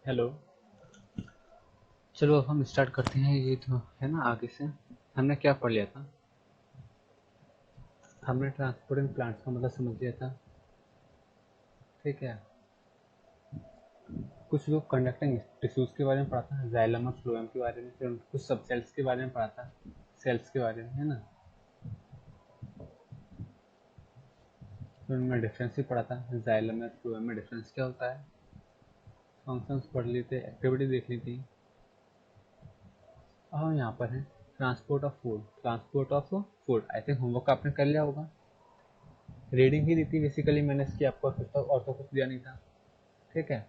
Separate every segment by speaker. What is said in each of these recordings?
Speaker 1: Hello. चलो अब हम स्टार्ट करते हैं। ये तो है ना, आगे से हमने क्या पढ़ लिया था? हमने ट्रांसपोर्टिंग प्लांट्स का मतलब समझ लिया था। ठीक है। कुछ लोग कंडक्टिंग टिश्यूज के बारे में पढ़ा था, जाइलम और फ्लोएम के बारे में। फिर कुछ सब सेल्स के बारे में पढ़ा था, सेल्स के बारे में, है ना। फिर उनमें डिफरेंस भी पढ़ा था, जाइलम और फ्लोएम में डिफरेंस क्या होता है। फंक्शंस पढ़ लिए थे, एक्टिविटी देख ली थी। अब हम यहाँ पर हैं, transport of food. Transport of food, I think homework आपने कर लिया होगा। रीडिंग ही दी थी बेसिकली मैंने इसकी आपको, और तो कुछ दिया नहीं था। ठीक है।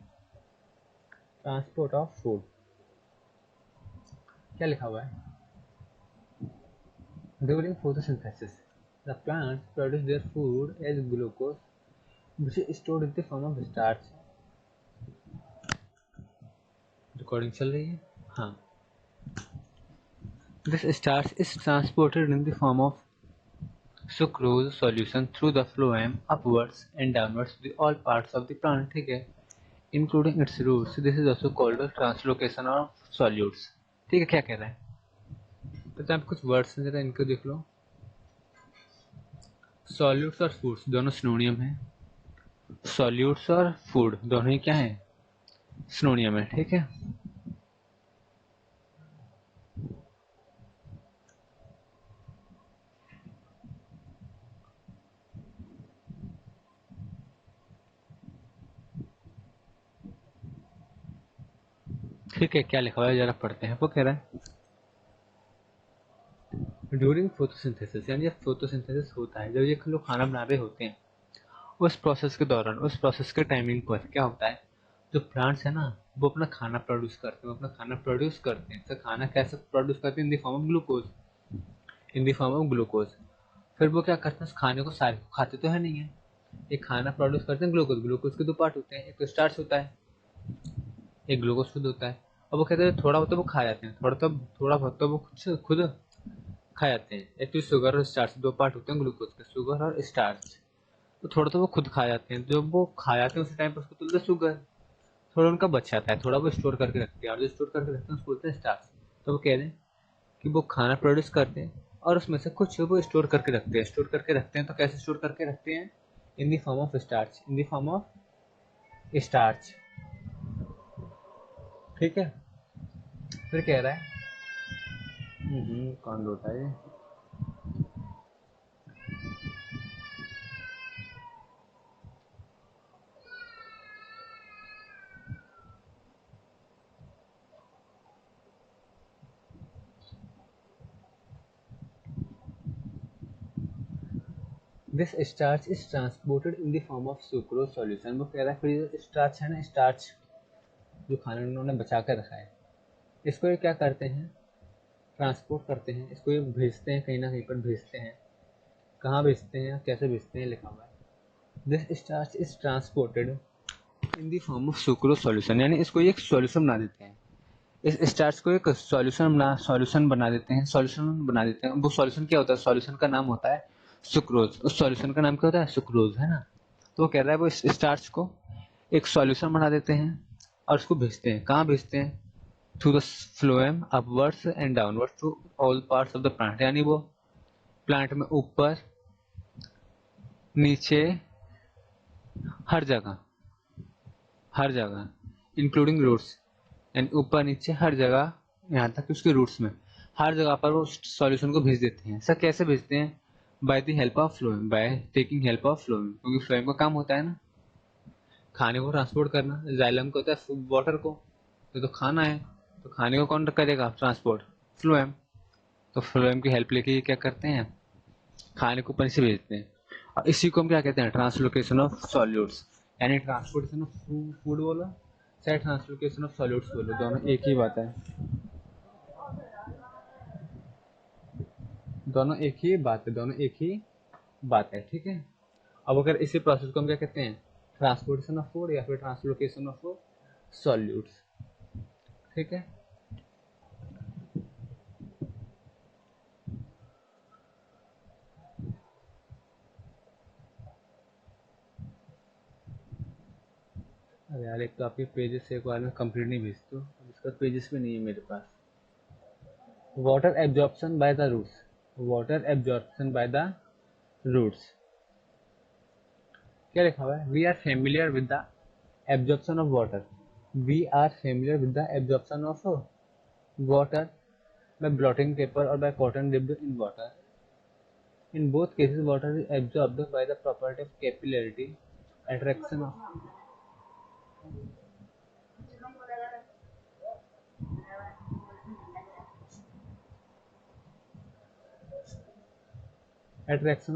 Speaker 1: ट्रांसपोर्ट ऑफ फूड क्या लिखा हुआ है? During photosynthesis the plants produce their food as glucose which is stored in the form of starch। Recording चल रही है? हाँ। This starch is transported in the form of sucrose solution through the phloem upwards and downwards to all parts of the plant, ठीक है, including its roots। This is also called a translocation of solutes। ठीक है, क्या कह रहा है? तो यहाँ पे कुछ वर्ड्स हैं, जरा इनको देख लो। सॉल्यूट्स और फूड्स दोनों सिनोनियम हैं। सॉल्यूट्स और फूड दोनों ही क्या है? सिनोनियम है। ठीक है। ठीक है, क्या लिखा हुआ है जरा पढ़ते हैं। वो कह रहा है ड्यूरिंग फोटोसिंथेसिस, यानी जब फोटोसिंथेसिस होता है, जब ये लोग खाना बना रहे होते हैं, उस प्रोसेस के दौरान, उस प्रोसेस के टाइमिंग पर क्या होता है, जो प्लांट्स है ना, वो अपना खाना प्रोड्यूस करते हैं। वो अपना खाना प्रोड्यूस करते हैं। तो खाना कैसे प्रोड्यूस करते हैं? In the form of glucose. In the form of glucose. फिर वो क्या करते हैं, उस खाने को सारे को खाते तो है नहीं है। एक खाना प्रोड्यूस करते हैं ग्लूकोज। ग्लूकोज के दो पार्ट होते हैं, एक तो स्टार्च होता है, एक ग्लूकोज खुद होता है। अब वो कहते हैं थोड़ा बहुत तो वो खा जाते हैं, थोड़ा बहुत तो वो खुद खा जाते हैं। एक तो शुगर और स्टार्च, दो पार्ट होते हैं ग्लूकोज के, शुगर और स्टार्च। तो थोड़ा तो वो खुद खा जाते हैं। जब वो खा जाते हैं उसी टाइम पर उसको बोलते हैं शुगर। थोड़ा उनका बच जाता है, थोड़ा वो स्टोर करके रखते हैं, और जो स्टोर करके रखते हैं उसको बोलते हैं स्टार्च। तो वो कह रहे हैं कि वो खाना प्रोड्यूस करते हैं और उसमें से कुछ वो स्टोर करके रखते हैं। स्टोर करके रखते हैं तो कैसे स्टोर करके रखते हैं? In the form of starch. In the form of starch. ठीक है। फिर कह रहा है कौन लौटा है ये? This starch is transported in the form of sucrose solution. वो कह रहा है फिर ये स्टार्च है ना, स्टार्च जो खाने में उन्होंने बचा कर रखा है, इसको ये क्या करते हैं? ट्रांसपोर्ट करते हैं। इसको ये भेजते हैं, कहीं ना कहीं पर भेजते हैं। कहाँ भेजते हैं, कैसे भेजते हैं, लिखा हुआ है। This starch is transported in the form of sucrose solution, यानी इसको एक सॉल्यूशन बना देते हैं। इस स्टार्च को एक सॉल्यूशन बना देते हैं। सॉल्यूशन बना देते हैं। वो सॉल्यूशन क्या होता है? सॉल्यूशन का नाम होता है सुक्रोज। उस सॉल्यूशन का नाम क्या होता है? सुक्रोज, है ना। तो वो कह रहा है वो इस स्टार्च को एक सॉल्यूशन बना देते हैं और उसको भेजते हैं। कहाँ भेजते हैं? Through the phloem upwards and downwards to all parts of the plant, यानी वो प्लांट में ऊपर नीचे हर जगह, हर जगह इंक्लूडिंग रूट्स, यानी ऊपर नीचे हर जगह, यहाँ तक कि उसके रूट्स में, हर जगह पर वो सॉल्यूशन को भेज देते हैं। सर कैसे भेजते हैं? By the help of phloem, by taking help of phloem, क्योंकि फ्लोएम का काम होता है ना खाने को ट्रांसपोर्ट करना। जाइलम को होता है वाटर को, तो खाना है, तो खाने को कौन करेगा ट्रांसपोर्ट? फ्लोएम। तो फ्लोएम की हेल्प लेके ये क्या करते हैं? खाने को ऊपर से भेजते हैं। और इसी को हम क्या कहते हैं? ट्रांसलोकेशन ऑफ सॉल्यूट्स, यानी ट्रांसपोर्टेशन ऑफ फूड बोलो चाहे ट्रांसलोकेशन ऑफ सॉल्यूट्स बोलो, दोनों एक ही बात है। दोनों एक ही बात है, दोनों एक ही बात है। ठीक है। अब अगर इसी प्रोसेस को हम क्या कहते हैं? ट्रांसपोर्टेशन ऑफ फूड या फिर ट्रांसलोकेशन ऑफ सॉल्यूट्स। ठीक है। अरे यार, एक तो आपके पेजेस एक बार में कंप्लीट नहीं भेजते हो, इसका पेजेस भी नहीं है मेरे पास। Water absorption by the roots, water absorption by the roots, क्या लिखा हुआ है? We are familiar with the absorption of water, we are familiar with the absorption of water by blotting paper or by cotton dipped in water. In both cases, water is absorbed by the property of capillarity, attraction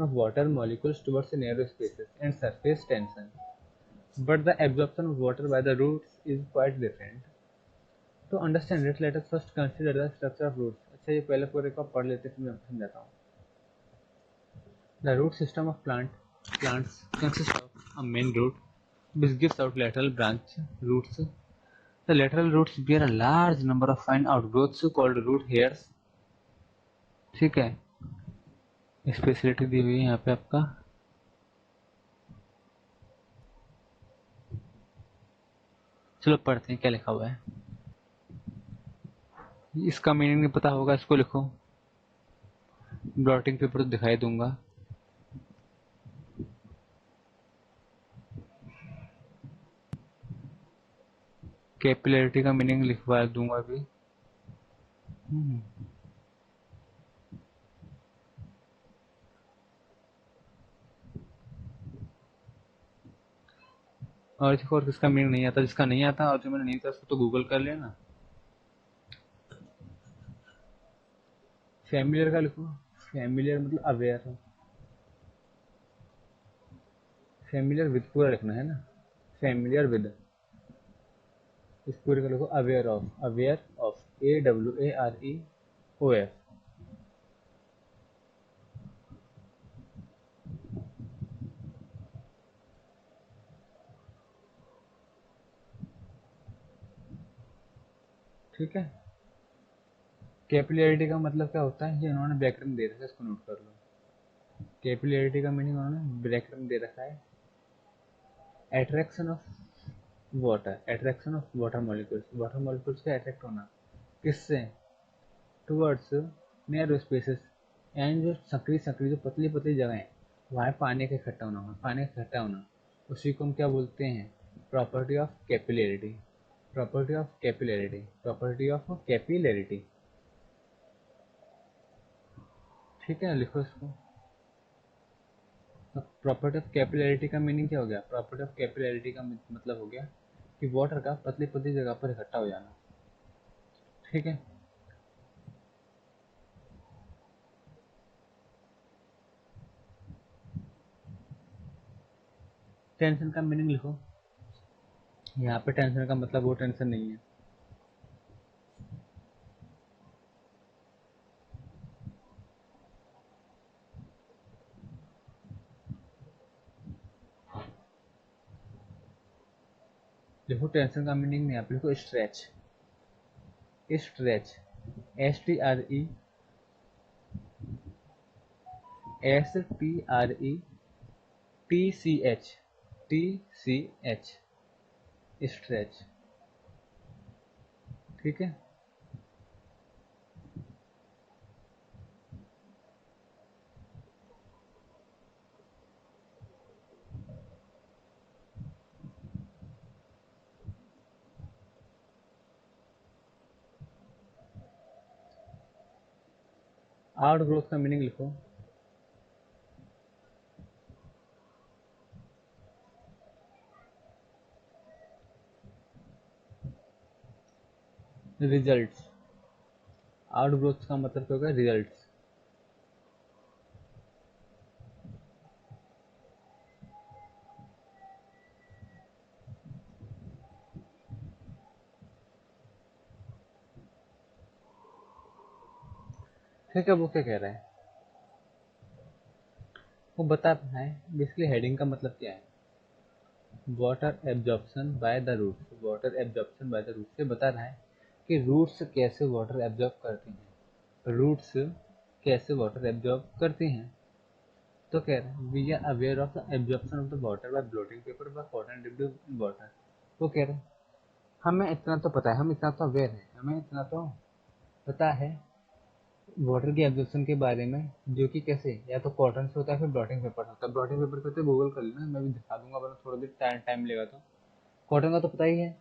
Speaker 1: of water molecules towards the narrow spaces and surface tension. But the absorption of water by the roots is quite different. To understand it, let us first consider the structure of roots. अच्छा, ये पहले पूरे को पढ़ लेते हैं, फिर मैं समझाता हूँ. The root system of plants consists of a main root which gives out lateral branch roots. The lateral roots bear a large number of fine outgrowths called root hairs. ठीक है, स्पेशलिटी दी हुई है यहाँ पे आपका. चलो पढ़ते हैं क्या लिखा हुआ है. इसका मीनिंग नहीं पता होगा, इसको लिखो. ब्लॉटिंग पेपर तो दिखाई दूंगा. कैपिलरिटी का मीनिंग लिखवा दूंगा अभी. और देखो, और किसका मीनिंग नहीं आता, जिसका नहीं आता और जो मैंने नहीं था उसको तो गूगल कर लेना. फैमिलियर का लिखो. फैमिलियर मतलब अवेयर. फैमिलियर विद पूरा लिखना है ना. फैमिलियर विद, इस पूरे का लिखो aware of. Aware of, AWAREOF. ठीक है. कैपिलरिटी का मतलब क्या होता है, ये उन्होंने ब्रैकेट में दे रखा है, इसको नोट कर लो. कैपिलरिटी का मीनिंग उन्होंने ब्रैकेट में दे रखा है. Attraction of water molecules, water molecules का अट्रैक्ट होना. किससे? Towards narrow spaces. एंड जो सकरी सकरी जो पतली पतली जगह है, वहाँ पानी का इकट्ठा होना, पानी का इकट्ठा होना, उसी को हम क्या बोलते हैं? Property of capillarity. Property of capillarity, property of capillarity. ठीक है, लिखो इसको. प्रॉपर्टी ऑफ कैपिलरिटी का मीनिंग क्या हो गया? प्रॉपर्टी ऑफ कैपिलरिटी का मतलब हो गया कि वाटर का पतली पतली जगह पर इकट्ठा हो जाना. ठीक है. टेंशन का मीनिंग लिखो. यहाँ पे टेंशन का मतलब वो टेंशन नहीं है. देखो, टेंशन का मीनिंग नहीं, आप लिखो स्ट्रेच. Stretch, STRETCH, stretch. ठीक है. आउट ग्रोथ का मीनिंग लिखो. रिजल्ट्स. आउट ग्रोथ का मतलब क्या होगा? रिजल्ट्स. ठीक है, वो क्या कह रहा है वो बता रहा है. बेसिकली हेडिंग का मतलब क्या है? Water absorption by the roots. Water absorption by the roots से बता रहा है कि रूट्स कैसे वाटर एब्जॉर्ब करते हैं. रूट्स कैसे वाटर एब्जॉर्ब करते हैं. तो कह रहे हैं we are aware of the absorption of the water by blotting paper by cotton dipped in water. वो कह रहे हैं हमें इतना तो पता है, हम इतना तो अवेयर है, हमें इतना तो पता है वाटर की एब्जॉर्प्शन के बारे में, जो कि कैसे या तो कॉटन से होता है फिर ब्लॉटिंग पेपर होता है। ब्लॉटिंग पेपर को तो गूगल कर लेना, मैं भी दिखा दूंगा, वरना थोड़ा देर टाइम लेगा। तो कॉटन का तो पता ही है,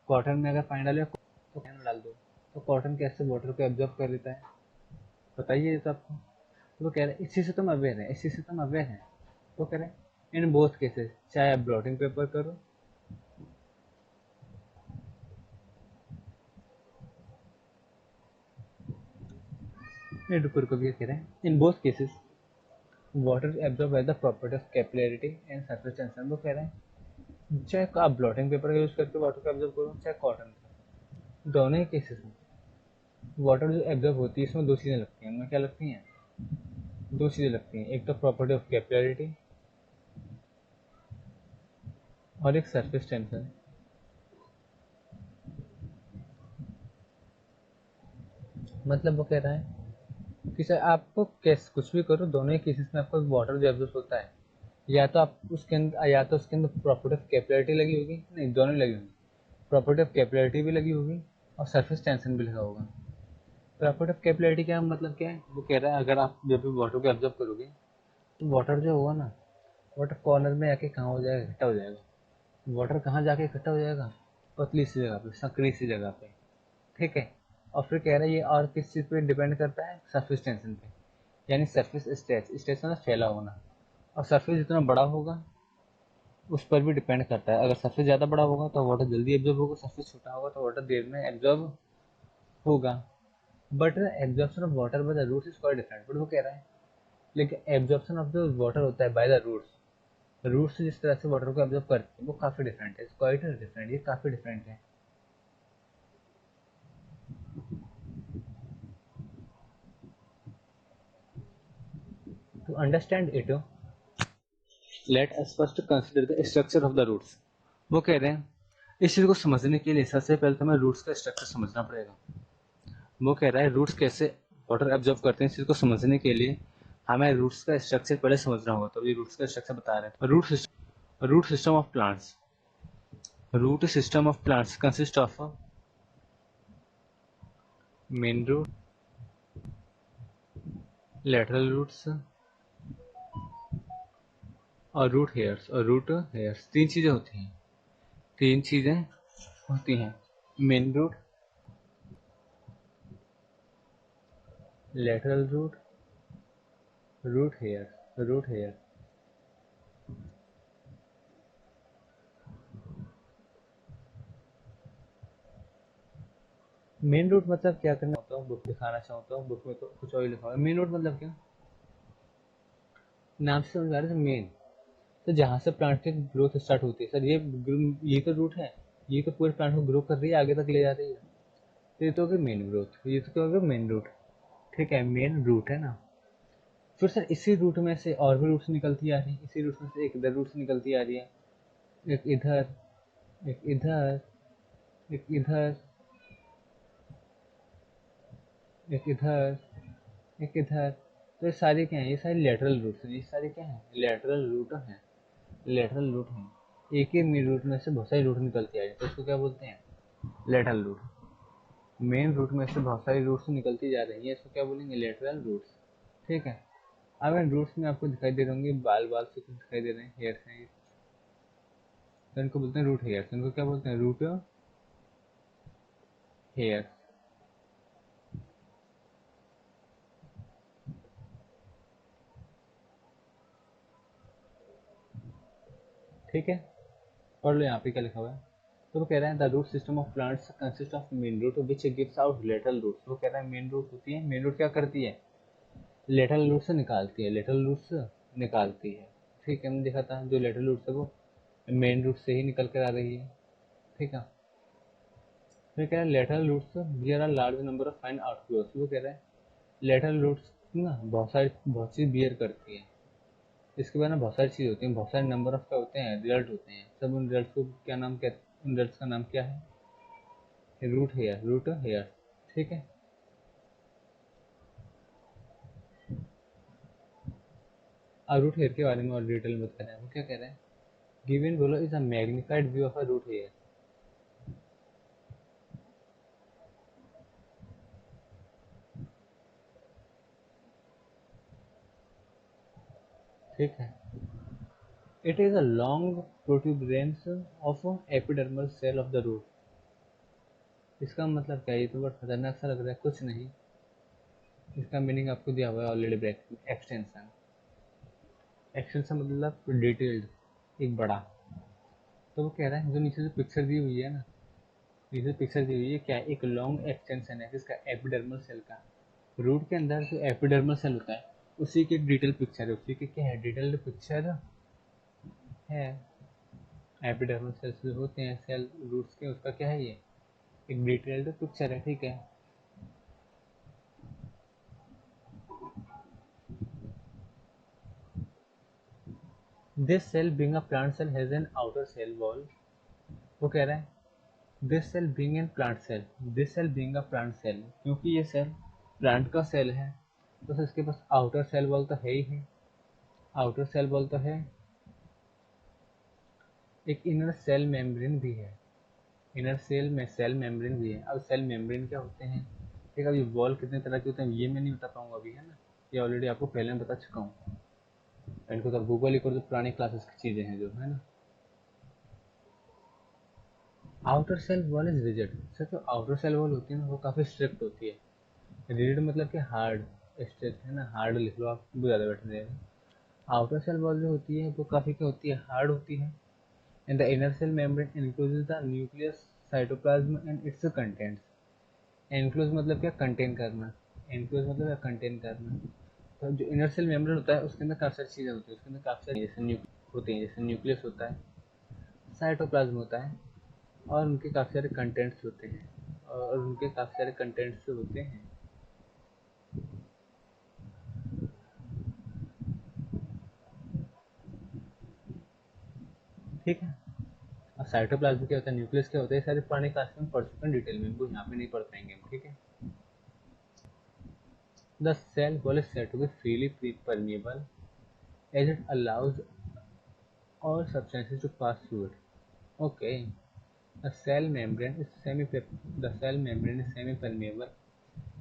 Speaker 1: कॉटन में अगर पानी डालो तो पानी में डाल दो, तो कॉटन कैसे वाटर को एब्जॉर्ब कर लेता है, बताइए ये तो आपको। तो वो कह रहे हैं इसी से तुम अवेयर है, इसी से तुम अवेयर है। तो कह रहे हैं इन बोथ केसेस, चाहे आप ब्लॉटिंग पेपर करो, को भी कह रहे हैं in both cases water absorb by the property of capillarity and surface tension. वो कह रहे हैं चाहे आप ब्लॉटिंग पेपर का यूज करके वाटर को एब्जॉर्ब करो, चाहे कॉटन का, दोनों ही केसेस में वाटर जो एब्जॉर्ब होती है इसमें दो चीजें लगती हैं। उनमें क्या लगती हैं? दो चीजें लगती हैं, एक तो प्रॉपर्टी ऑफ कैपिलरिटी और एक सरफेस टेंशन। मतलब वो कह रहा है कि सर आपको कैसे कुछ भी करो, दोनों ही केसेस में आपको वाटर जो एब्जॉर्ब होता है, या तो आप उसके अंदर, या तो उसके अंदर प्रॉपर्टी ऑफ कैपिलरिटी लगी होगी, नहीं दोनों लगी होगी, प्रॉपर्टी ऑफ कैपिलरिटी भी लगी होगी और सरफेस टेंशन भी लगा होगा। प्रॉपर्टी ऑफ कैपिलरिटी क्या मतलब क्या है? वो कह रहा है अगर आप जब भी वाटर को एब्जॉर्ब करोगे तो वाटर जो होगा ना, वाटर कॉर्नर में आके कहाँ हो जाएगा? इकट्ठा हो जाएगा। वाटर कहाँ जाके इकट्ठा हो जाएगा? पतली सी जगह पे, संकरी सी जगह पे, ठीक है। और फिर कह रहा है ये और किस चीज़ पे डिपेंड करता है? सरफेस टेंशन पे, यानी सरफेस स्ट्रेच, स्ट्रेच ना फैला होना। और सरफेस जितना बड़ा होगा उस पर भी डिपेंड करता है। अगर सरफेस ज़्यादा बड़ा होगा तो वाटर जल्दी एब्जॉर्ब होगा, सरफेस छोटा होगा तो वाटर देर में एब्जॉर्ब होगा। But absorption of water by the roots is quite different. But वो कह रहा है लेकिन एब्जॉर्प्शन ऑफ जो वाटर होता है बाय द रूट्स, रूट्स जिस तरह से वाटर को एब्जॉर्ब करते हैं वो काफ़ी डिफरेंट है, क्वाइट डिफरेंट, ये काफ़ी डिफरेंट है। To understand it let us first consider the structure of the roots. वो कह रहे हैं इस चीज़ को समझने के लिए सबसे पहले तो हमें रूट्स का स्ट्रक्चर समझना पड़ेगा। वो कह रहा है रूट्स कैसे वाटर एब्जॉर्ब करते हैं, इस चीज़ को समझने के लिए हमें रूट्स का स्ट्रक्चर पहले समझना होगा। तो ये रूट्स का स्ट्रक्चर बता रहे हैं। Root system of plants, root system of plants consist of main root, lateral roots और रूट हेयर्स। और रूट हेयर्स तीन चीज़ें होती हैं, तीन चीज़ें होती हैं, main root, lateral root, root hair. Root hair main root मतलब क्या करना होता हूँ, बुक दिखाना चाहता हूँ, बुक में तो कुछ और ही लिखा हुआ है। मेन रूट मतलब क्या, नाम से समझ आ रहा है मेन, तो जहाँ से प्लांट की ग्रोथ स्टार्ट होती है। सर ये तो रूट है, ये तो पूरे प्लांट को ग्रो कर रही है, आगे तक ले जा रही है, तो ये तो होगी मेन ग्रोथ, ये तो क्या होगा? मेन रूट, ठीक है, मेन रूट है ना। फिर सर इसी रूट में से और भी रूट्स निकलती आ रही है, इसी रूट में से एक इधर रूट्स निकलती आ रही है, एक इधर, एक इधर, एक इधर, एक इधर, एक इधर। तो ये सारी क्या है? ये सारी लेटरल रूट्स हैं। ये सारी क्या है? लेटरल रूट हैं, लेटरल रूट हैं। एक ही मेन रूट में से बहुत सारी रूट निकलती आ रही है, तो इसको क्या बोलते हैं? Lateral root. मेन रूट में से बहुत सारी रूट्स निकलती जा रही है, इसको क्या बोलेंगे? लेटरल रूट्स, ठीक है। अब इन रूट्स में आपको दिखाई दे रहे होंगे बाल बाल से कुछ दिखाई दे रहे हैं, हेयर्स हैं, तो इनको बोलते हैं रूट हेयर्स। इनको क्या बोलते हैं? रूट हेयर, ठीक है। पढ़ लो यहाँ पे क्या लिखा हुआ है। तो वो कह रहे हैं the root system of plants consist of main root which gives out lateral roots. वो कह रहा है मेन रूट होती है, मेन रूट क्या करती है? लेटरल रूट से निकालती है, लेटरल रूट से निकालती है, ठीक है। हमने देखा था जो लेटरल रूट है वो मेन रूट से ही निकल कर आ रही है, ठीक है। फिर कह रहा है lateral roots bear are large number of fine outgrowths. वो कह रहा है लेटरल रूट्स ना बहुत सी बियर करती है, इसके बारे में बहुत सारी चीज़ होती हैं, बहुत सारे नंबर ऑफ क्या होते हैं? रिजल्ट होते हैं। सब उन रिजल्ट को क्या नाम कहते? उन रिजल्ट का नाम क्या है? रूट हेयर, रूट हेयर, ठीक है। अब रूट हेयर के बारे में और डिटेल में बता रहे हैं। वो क्या कह रहे हैं? Given below is a magnified view of a root hair. ठीक है। It is a long protuberance of epidermal cell of the root. इसका मतलब क्या है? ये तो बहुत खतरनाक सा लग रहा है। कुछ नहीं, इसका मीनिंग आपको दिया हुआ है ऑलरेडी ब्रैकेट में, एक्सटेंशन। एक्सटेंशन मतलब डिटेल्ड, एक बड़ा। तो वो कह रहा है जो नीचे जो पिक्चर दी हुई है ना, नीचे पिक्चर दी हुई है क्या है? एक लॉन्ग एक्सटेंशन है किसका? एपिडर्मल सेल का। रूट के अंदर जो एपिडर्मल सेल होता है उसी की डिटेल पिक्चर है, उसी की क्या है? डिटेल्ड पिक्चर है। एपिडर्मल सेल्स जो होते हैं सेल रूट्स के, उसका क्या है? ये एक डिटेल्ड पिक्चर है। ठीक है। This cell being a plant cell has an outer cell wall. वो कह रहा है this cell being an plant cell, this cell being a plant cell, क्योंकि ये सेल प्लांट का सेल है तो इसके पास आउटर सेल वॉल तो है ही है। आउटर सेल वॉल तो है, एक इनर सेल मेम्ब्रेन भी है। इनर सेल में सेल मेम्ब्रेन भी है। अब सेल मेम्ब्रेन क्या होते हैं? ठीक है। अब ये वॉल कितने तरह के होते हैं ये मैं नहीं बता पाऊंगा अभी, है ना। ये ऑलरेडी आपको पहले मैं बता चुका हूँ। इनको तो गूगल ही कर दो, पुरानी क्लासेस की चीज़ें हैं जो, है ना। Outer cell wall is rigid. Sir जो आउटर सेल वॉल होती है ना वो काफ़ी स्ट्रिक्ट होती है। रिजिड मतलब कि हार्ड, स्ट्रिक्ट है ना, हार्ड लिख लो आप, ज़्यादा बैठ जाएगा। आउटर सेल वॉल जो होती है वो काफ़ी क्या होती है? हार्ड होती है। And the inner cell membrane encloses the nucleus, cytoplasm and its contents. Enclose मतलब क्या? कंटेन करना। एनक्लोज मतलब क्या? कंटेन करना। तो जो इनर सेल मेम्ब्रेन होता है उसके अंदर काफ़ी सारी चीज़ें होती है, उसके अंदर काफ़ी सारी जैसे होती हैं, जैसे न्यूक्लियस होता है, साइटोप्लाज्म होता है, और उनके काफ़ी सारे कंटेंट्स होते हैं, और उनके काफ़ी सारे कंटेंट्स होते हैं। ठीक है। और साइटोप्लाज्म क्या होता है, न्यूक्लियस क्या होता है, ये सारे पुराने क्लास में पढ़ चुके हैं डिटेल में, वो यहाँ पे नहीं पढ़ पाएंगे हम। ठीक है। The cell wall is said to be freely permeable as it allows all substances to pass through it. Okay. The cell membrane is semi-permeable.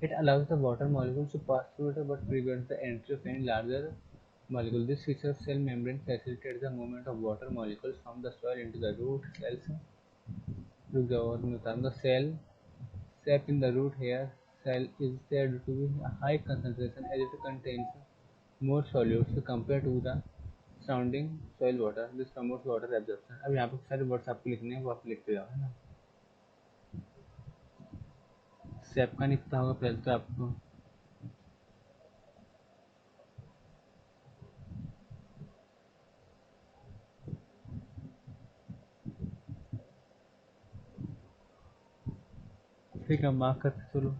Speaker 1: It allows the water molecules to pass through it but prevents the entry of any larger molecule. This feature of cell membrane facilitates the movement of water molecules from the soil into the root cells. The cell sap in the root hair cell is said to be a high concentration as it contains more solutes compared to the surrounding soil water. This promotes water absorption. अब यहाँ पे सारे words आपको लिखने हैं, वो आप लिखते जाओ, है ना। सैप का नहीं पता होगा पहले तो आपको। ठीक है, मार्क करते चलो।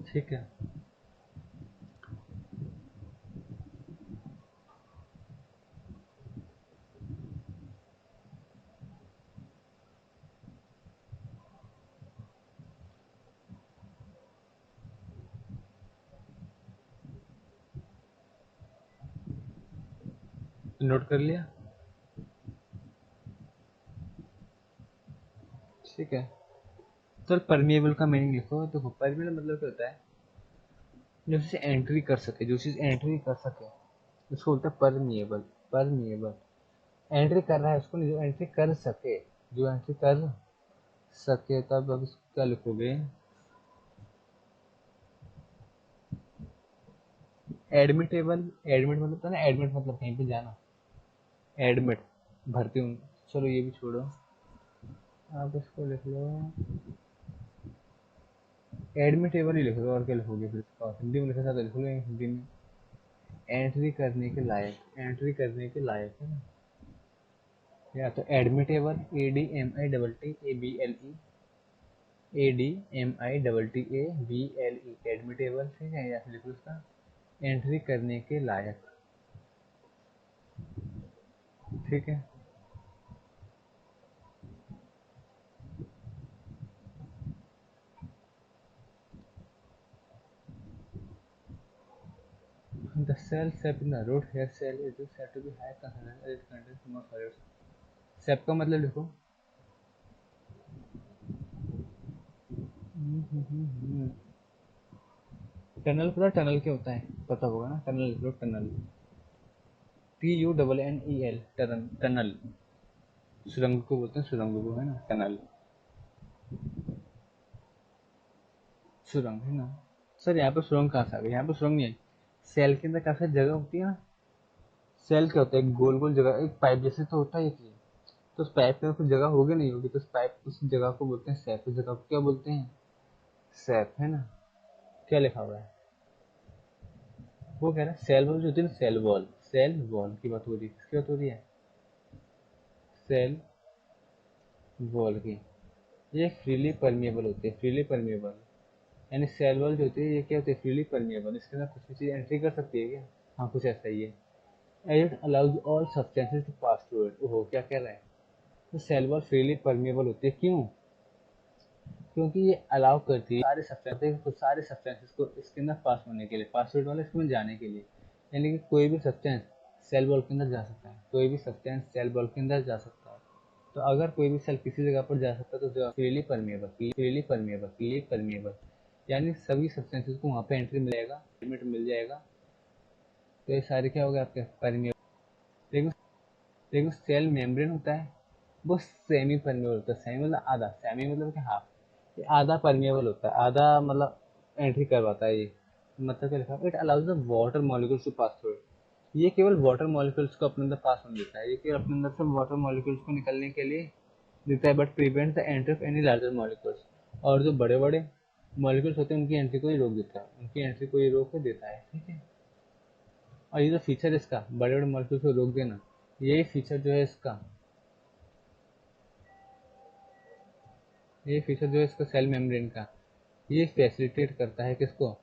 Speaker 1: ठीक है, नोट कर लिया। ठीक है, तो परमिएबल का मीनिंग लिखो। देखो परमिएबल मतलब क्या होता है? जो चीज़ एंट्री कर सके, जो चीज़ एंट्री कर सके उसको बोलते हैं परमिएबल। परमिएबल एंट्री कर रहा है उसको नहीं, जो एंट्री कर सके, जो एंट्री कर सके। तब अब इसको क्या लिखोगे? एडमिटेबल। एडमिट मतलब था ना, एडमिट मतलब कहीं पे जाना, एडमिट भर्ती हूँ। चलो ये भी छोड़ो, आप इसको लिख लो एडमिटेबल ही लिख लो। और क्या लिखोगे फिर इसका? हिंदी में लिखा था तो लिख लो हिंदी में। एंट्री करने के लायक, एंट्री करने के लायक, है ना। या तो एडमिटेबल, ADMITTABLE, ADMITTABLE, एडमिटेबल। ठीक है, या फिर लिखो उसका एंट्री करने के लायक। ठीक है। The cell sap in the root hair cell is said to be high concentration as it contains more solids. SAP का मतलब लिखो। टनल पता, टनल क्या होता है? पता होगा ना, टनल लो, टनल, TUNNEL, टनल, टनल। सुरंग को बोलते हैं, सुरंग को, है ना, टनल, सुरंग, है ना। सर यहाँ पे सुरंग कहाँ से आ गई? यहाँ पे सुरंग नहीं है। सेल के अंदर काफी जगह होती है ना। सेल क्या होता है? गोल गोल जगह, एक पाइप जैसे तो होता है एक ये। तो उस पाइप में कुछ जगह होगी नहीं होगी, तो उस पाइप, उस जगह को बोलते हैं सैप। उस जगह को क्या बोलते हैं? सैप, है ना। क्या लिखा हुआ है? वो कह रहा है सेल वॉल जो होती है ना, सेल वॉल, सेल वॉल की बात हो रही है। किसकी बात हो रही है? सेल वॉल की। ये फ्रीली परमिएबल होती है, फ्रीली परमिएबल। यानी सेल वॉल जो होती है ये क्या होती है? Freely permeable. इसके अंदर कुछ भी चीज एंट्री कर सकती है क्या? हाँ, कुछ ऐसा ही है। And it allows all substances to pass through it. ओहो, क्या कह रहा है? तो सेल वॉल फ्रीली परमिएबल होती है, क्यों? क्योंकि ये अलाउ करती है सारे सब्सटेंसेस को इसके अंदर पास होने के लिए, पास आउट वाले इसमें जाने के लिए। यानी कि कोई भी सब्सटेंस सेल वॉल के अंदर जा सकता है, कोई भी सब्सटेंस सेल वॉल के अंदर जा सकता है। तो अगर कोई भी सेल किसी जगह पर जा सकता है तो freely permeable, freely permeable, freely permeable, यानी सभी सब्सटेंसेस को वहाँ पे एंट्री मिल जाएगा, लिमिट मिल जाएगा। तो ये सारे क्या हो गए आपके? परमिएबल। लेकिन लेकिन सेल मेम्ब्रेन होता है वो सेमी परमिएबल होता है। सेमी मतलब आधा, सेमी मतलब कि हाफ। ये आधा परमिएबल होता है, आधा मतलब एंट्री करवाता है ये। मतलब क्या लिखा? It allows the water molecules to pass through. ये केवल वाटर मॉलिक्यूल्स को अपने अंदर पास होने देता है, ये केवल अपने अंदर से वाटर मॉलिक्यूल्स को निकलने के लिए देता है, but prevent the entry of any larger molecules. और जो बड़े बड़े मॉलिक्यूल्स होते हैं उनकी एंट्री को ही रोक देता है, उनकी एंट्री को ही रोक देता है, ठीक है। और ये जो फीचर इसका बड़े बड़े मॉलिक्यूल्स को रोक देना, यही फीचर जो है इसका, ये फीचर जो है इसका सेल मेम्ब्रेन का, ये फैसिलिटेट करता है किसको?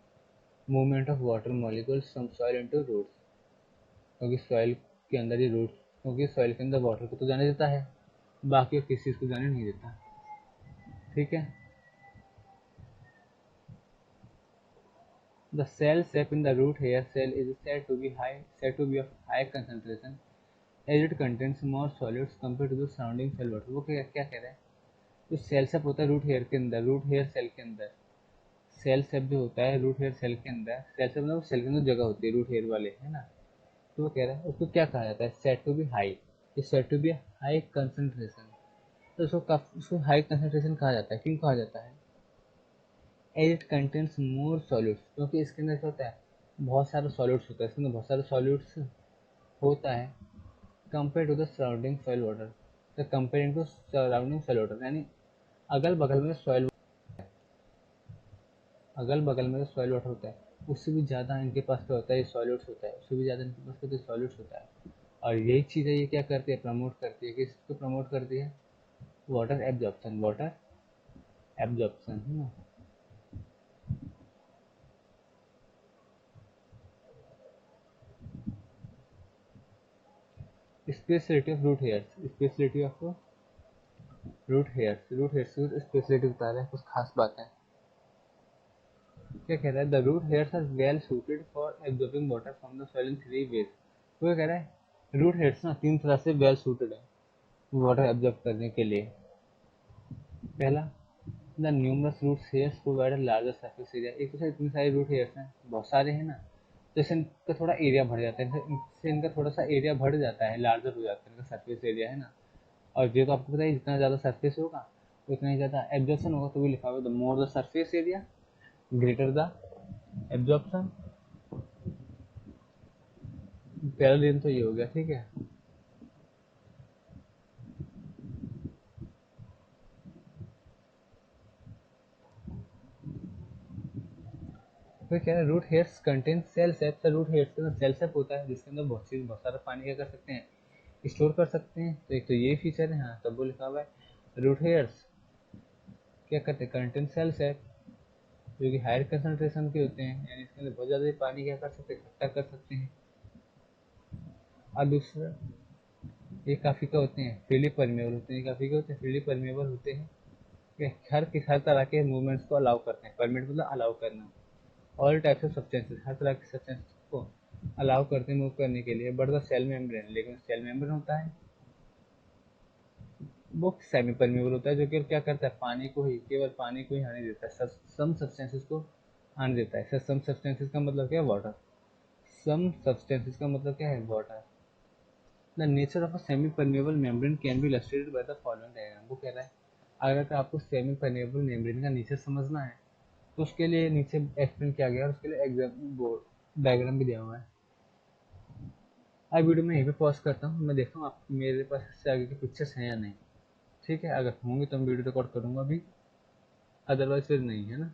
Speaker 1: Movement of water molecules from soil into roots. क्योंकि सॉइल के अंदर ही रूट्स, क्योंकि सॉइल के अंदर वाटर को तो जाने देता है, बाकी और किसी चीज को जाने नहीं देता, ठीक है। The cell sap in the root hair cell is said to be of high concentration as it contains more solids compared to the surrounding cell water। वो क्या कह रहा है? जो सेल सेप होता है रूट हेयर के अंदर, रूट हेयर सेल के अंदर, सेल सेप जो होता है रूट हेयर सेल के अंदर, सेल सेप मतलब सेल के अंदर जगह होती है रूट हेयर वाले, है ना। तो वो कह रहा है उसको क्या कहा जाता है? Set to be high. ये set to be high concentration. तो उसको हाई कंसंट्रेशन कहा जाता है, क्यों कहा जाता है? As it contains more solutes, क्योंकि इसके अंदर क्या होता है? बहुत सारे सॉल्यूट्स होता है, इसके अंदर बहुत सारे सॉल्यूट्स होता है। Compare to the surrounding soil water, the comparing to surrounding soil water, यानी अगल बगल में सॉइल, अगल बगल में जो सॉइल वाटर होता है उससे भी ज़्यादा इनके पास क्या होता है? सॉल्यूट्स होता है, उससे भी ज़्यादा इनके पास क्या सॉल्यूट्स होता है। और यही चीज़ है, ये क्या करती है? प्रमोट करती है, किसको प्रमोट करती है? वाटर एब्जॉर्प्शन, वाटर एब्जॉर्प्शन, है ना। Speciality of root hairs, speciality of root hairs, root hairs की स्पेशलिटी बता रहे हैं, कुछ खास बात है। क्या कह रहा है? The root hairs are well suited for absorbing water from the soil in three ways. वो क्या कह रहा है? रूट हेयर्स ना तीन तरह से वेल सूटेड है वाटर एब्जॉर्ब करने के लिए। पहला, the numerous root hairs provide a larger surface area. एक तो इतने सारे रूट हेयर्स हैं, बहुत सारे हैं ना, जैसे इनका थोड़ा एरिया बढ़ जाता है, इससे इनका थोड़ा सा एरिया बढ़ जाता है, लार्जर हो जाता है इनका सरफेस एरिया, है ना। और ये तो आपको पता है जितना ज़्यादा सरफेस होगा उतना ही ज़्यादा एब्जॉर्प्शन होगा। तो भी लिखा हुआ the more the surface area greater the absorption. पहला रीजन तो ये हो गया, ठीक है। फिर कह रहे हैं रूट हेयर्स कंटेन सेल सेप। रूट हेयर्स के अंदर सेल सेप होता है जिसके अंदर बहुत सारा पानी क्या कर सकते हैं? स्टोर कर सकते हैं। तो एक तो ये फीचर है, हाँ, तब वो लिखा हुआ है रूट हेयर्स क्या करते हैं? कंटेन सेल सेप, जो कि हायर कंसंट्रेशन के होते हैं, यानी इसके अंदर बहुत ज़्यादा पानी क्या कर सकते हैं? इकट्ठा कर सकते हैं। और दूसरा, ये काफ़ी क्या होते हैं? फ्रीली परमेबल होते हैं। काफ़ी क्या होते हैं? फ्रीली परमेबल होते हैं कि हर तरह के मूवमेंट्स को अलाउ करते हैं। परमिट मतलब अलाउ करना। ऑल टाइप्स ऑफ सब्सटेंसेस, हर तरह के सब्सटेंसेस को अलाउ करते हैं मूव करने के लिए। बट द सेल मेम्ब्रेन, लेकिन सेल मेम्ब्रेन होता है
Speaker 2: वो सेमी परमेबल होता है, जो कि क्या करता है, पानी को ही, केवल पानी को ही हानि देता है, सम सब्सटेंसेस को हानि देता है। सम सब्सटेंसेस का मतलब क्या है, वाटर। सम सब्सटेंसेस का मतलब क्या है, water. The nature of a semi permeable membrane can be illustrated by the following diagram. वो कह रहा है अगर आपको सेमी परमेबल मेम्ब्रेन का नेचर समझना है तो उसके लिए नीचे एक्सप्लेन किया गया है, और उसके लिए एग्जाम डायग्राम भी दिया हुआ है। अब वीडियो में यहीं पे पॉज करता हूँ, मैं देखता हूँ आप मेरे पास इससे आगे की पिक्चर्स हैं या नहीं। ठीक है, अगर होंगी तो मैं वीडियो रिकॉर्ड करूँगा अभी, अदरवाइज फिर नहीं, है ना।